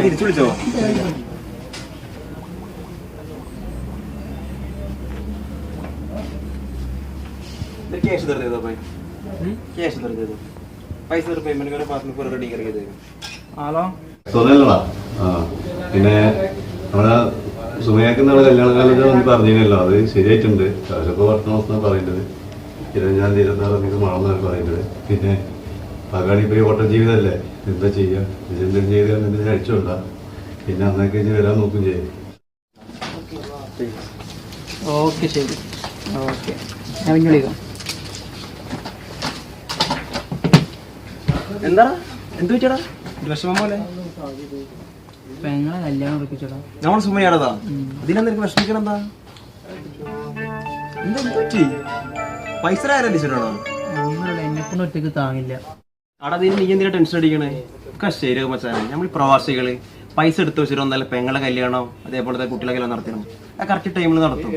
തിരിച്ചു വിളിച്ചോ? कैश दर दे दो भाई, कैश दर दे दो, पैसे दर पेमेंट करो, पास में पूरा रेडी करके दे दो. ഹലോ സുഖമല്ലടാ. പിന്നെ നമ്മളെ സുമയാക്കുന്ന കല്യാണകാലത്ത് ഒന്ന് പറഞ്ഞില്ലല്ലോ, അത് ശരിയായിട്ടുണ്ട്. അവരൊക്കെ 10 ദിവസം പറയുന്നത് 25-ാം തീയതി 26-ാം തീയതി മറന്നാണ് പറയുന്നത്. പിന്നെ പകാണി ഇപ്പോൾ ഈ ഓട്ട ജീവിതമല്ലേ, എന്താ ചെയ്യുക? എന്തെങ്കിലും ചെയ്ത് എന്തെങ്കിലും അടിച്ചോണ്ട, പിന്നെ അന്നൊക്കെ കഴിഞ്ഞ് വരാൻ നോക്കും ചെയ്യും. ഓക്കെ ശരി, ഓക്കെ ഞാൻ പിന്നെ വിളിക്കാം. എന്താ എന്ത് വെച്ചടാ വിഷമം പോലെ? പെങ്ങളെ കല്യാണം ഉറപ്പിച്ചടാ. നമ്മൾ സുമയാടതാ, അതിനെന്താ എനിക്ക് വിഷമിക്കണം? എന്താ എന്താ പറ്റി? പൈസ ആരാ ഡിസിഡാണോ? എന്നെക്കൊണ്ട് ഒറ്റക്ക് താങ്ങില്ല. അവിടെ അതിന് നീ എന്തിനാ ടെൻഷൻ അടിക്കണേ? ഒക്കെ ശരി മച്ചാനെ, നമ്മൾ പ്രവാസികള് പൈസ എടുത്ത് വെച്ചിട്ട് ഒന്നല്ല പെങ്ങളെ കല്യാണം അതേപോലത്തെ കുട്ടികളെ കല്യാണം നടത്തണം, ആ കറക്റ്റ് ടൈമിൽ നടത്തും.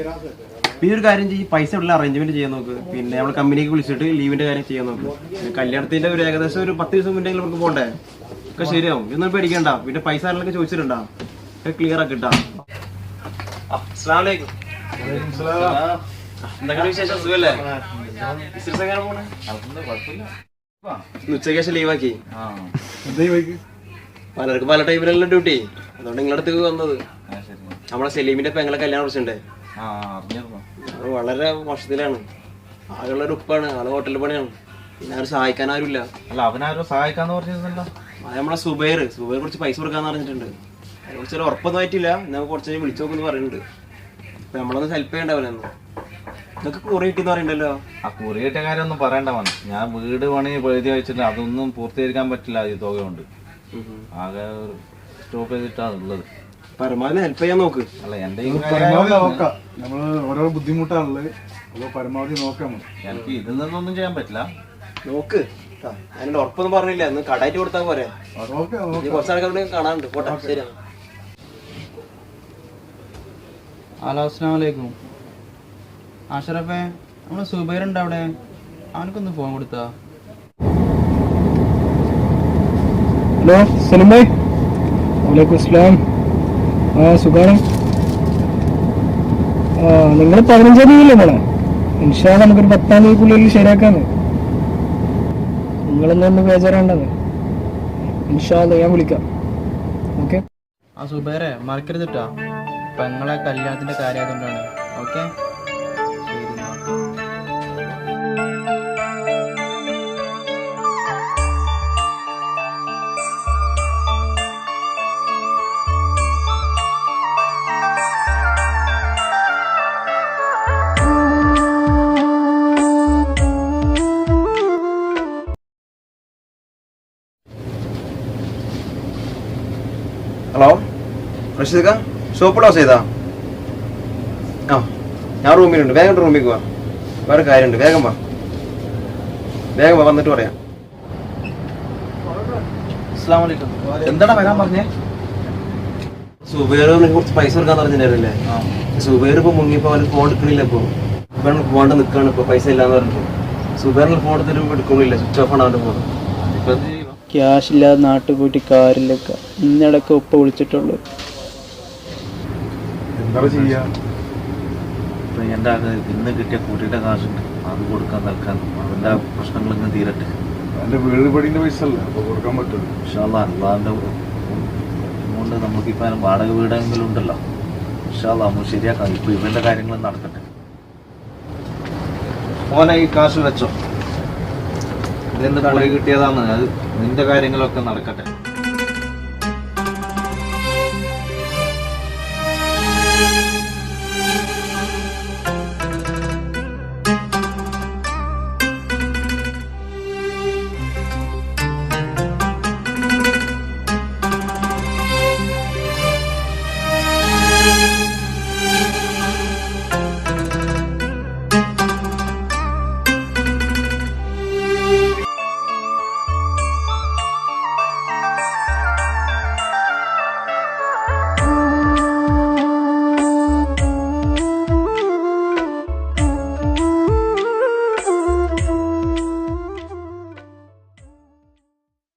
പിന്നെ ഒരു കാര്യം ചെയ്യും, പൈസ ഉള്ള അറേഞ്ച്മെന്റ് ചെയ്യാൻ നോക്ക്. പിന്നെ നമ്മൾ കമ്പനിക്ക് വിളിച്ചിട്ട് ലീവിന്റെ കാര്യം ചെയ്യാൻ നോക്ക്. കല്യാണത്തിന്റെ ഒരു ഏകദേശം ഒരു 10 ദിവസം മുന്നേ നമുക്ക് പോകണ്ടേ? ഒക്കെ ശരിയാവും, ഒന്നും പേടിക്കണ്ട. പിന്നെ പൈസ ആരെങ്കിലും ചോദിച്ചിട്ടുണ്ടാ, ക്ലിയർ ആക്കിട്ടാ. എന്തൊക്കെ വിശേഷം? സുഖല്ലേ? ഉച്ചയ്ക്ക് ശേഷം ലീവാക്കി. പലർക്കും പല ടൈമിലുള്ള ഡ്യൂട്ടി, അതുകൊണ്ട് നിങ്ങളുടെ അടുത്ത് വന്നത്. നമ്മളെ സലീമിന്റെ പെങ്ങളെ കല്യാണം കുറിച്ചുണ്ടേ, വളരെ മോശത്തിലാണ്. ആളുള്ള ഒരു ഉപ്പാണ്, ആള് ഹോട്ടലിൽ പണിയാണ്. പിന്നെ ആരും സഹായിക്കാൻ ആരുമില്ല. അല്ല അവനാരും സഹായിക്കാന്ന് പറഞ്ഞിരുന്നല്ലോ. നമ്മളെ സുബൈർ കുറച്ച് പൈസ കൊടുക്കാന്ന് പറഞ്ഞിട്ടുണ്ട്. അതിനെ കുറിച്ച് ഉറപ്പൊന്നും ആയിട്ടില്ല, നമുക്ക് കുറച്ച് വിളിച്ചു നോക്കുന്നു പറയുന്നുണ്ട്. അപ്പൊ നമ്മളൊന്ന് ഹെൽപ്പ് ചെയ്യണ്ടവനൊന്നും. ഇതൊക്കെ കുറി കിട്ടിന്ന് പറയണ്ടല്ലോ. ആ കുറി കിട്ടിയ കാര്യം ഒന്നും പറയണ്ട വന്നു. ഞാൻ വീട് പണി എഴുതി വെച്ചിട്ട് അതൊന്നും പൂർത്തീകരിക്കാൻ പറ്റില്ല ഈ തുക കൊണ്ട്. ആകെ സ്റ്റോപ്പ് ചെയ്തിട്ടാണ് ഉള്ളത്. പരമാവധി ഹെൽപ്പ് ചെയ്യാൻ നോക്ക്. അല്ല എന്റെ നമ്മള് ഓരോ ബുദ്ധിമുട്ടാണുള്ളത്, അപ്പൊ പരമാവധി നോക്കാം. എനിക്ക് ഇതിൽ നിന്നൊന്നും ചെയ്യാൻ പറ്റില്ല. നോക്ക്, അതിന്റെ ഉറപ്പൊന്നും പറഞ്ഞില്ല. ഒന്ന് കടായിട്ട് കൊടുത്താൽ പോരെ? കുറച്ച് ആൾക്കാരുടെ കാണാനുണ്ട്. പോട്ടെ, ശരി. ഹലോ അസ്സലാമു അലൈക്കും. ആഷറഫേ, നമ്മളെ സുബൈറുണ്ട് അവിടെ, അവനക്കൊന്ന് ഫോൺ കൊടുത്താ. ഹലോ സലിം ഭായ്. വലൈക്കും അസ്സലാം. സുഖാണ്. നിങ്ങൾ 15-ാം തീയതിയല്ലേ മോളെ? ഇൻഷാ അല്ലാഹ് നമുക്കൊരു 10-ാം തീയതിക്കുള്ളിൽ ശരിയാക്കാന്ന്. നിങ്ങളൊന്നും ബേജാറാണ്ടത്. ഇൻഷാ അല്ലാഹ് ഞാൻ വിളിക്കാം. ഓക്കെ. ആ സുബൈറെ മറക്കരുതിട്ടാ, പെങ്ങളെ കല്യാണത്തിന്റെ കാര്യമായതുകൊണ്ടാണ്. Okay. Hello Rasheed, shop close ചെയ്താ? ആ, ഞാൻ റൂമിലുണ്ട്. വേഗം റൂമിൽ പോവാ, വേറെ കാര്യമുണ്ട്. വേഗം വാ, വേഗം വാ, വന്നിട്ട് പറയാം. അസ്സലാമു അലൈക്കും. എന്താണ് വരാൻ പറഞ്ഞേ? സുബൈർ കുറച്ച് പൈസ കൊടുക്കാൻ പറഞ്ഞിട്ടുണ്ടായിരുന്നില്ലേ? സുബൈർ ഇപ്പൊ മുങ്ങിപ്പോ അവന് ഫോൺ എടുക്കണില്ല. ഇപ്പൊ പോകണ്ട നിൽക്കാണ്. ഇപ്പൊ പൈസ ഇല്ലാന്ന് പറഞ്ഞിട്ട് സുബൈറിന് ഫോൺ എടുത്തിട്ട് എടുക്കണില്ല. സ്വിച്ച് ഓഫ് ആണ് അവന്റെ ഫോൺ. ക്യാഷ് ഇല്ലാതെ നാട്ടിൽ പോയിട്ട് കാറിലൊക്കെ ഇന്നിടക്ക് ഉപ്പ വിളിച്ചിട്ടുള്ളൂ. എന്താ ചെയ്യാ? എന്റെ ഇന്ന് കിട്ടിയ കൂട്ടിയുടെ കാശുണ്ട്, അത് കൊടുക്കാൻ നിൽക്കാൻ. അവന്റെ പ്രശ്നങ്ങൾ ഇന്ന് തീരട്ടെ. എന്റെ വീട് പടിന്റെ പൈസ അല്ലേ, അപ്പൊ കൊടുക്കാൻ പറ്റുള്ളൂ. ഇൻഷാ അല്ലാഹ് അള്ളാന്റെ കൊണ്ട് നമുക്കിപ്പോ വാടക വീടെങ്കിലും ഉണ്ടല്ലോ. ഇൻഷാ അല്ലാഹ് നമ്മൾ ശരിയാക്കാം. ഇപ്പൊ ഇവന്റെ കാര്യങ്ങൾ നടക്കട്ടെ. മോനെ ഈ കാശ് വെച്ചോ, ഇതെന്ത് കൂടി കിട്ടിയതാണ്. അത് നിന്റെ കാര്യങ്ങളൊക്കെ നടക്കട്ടെ.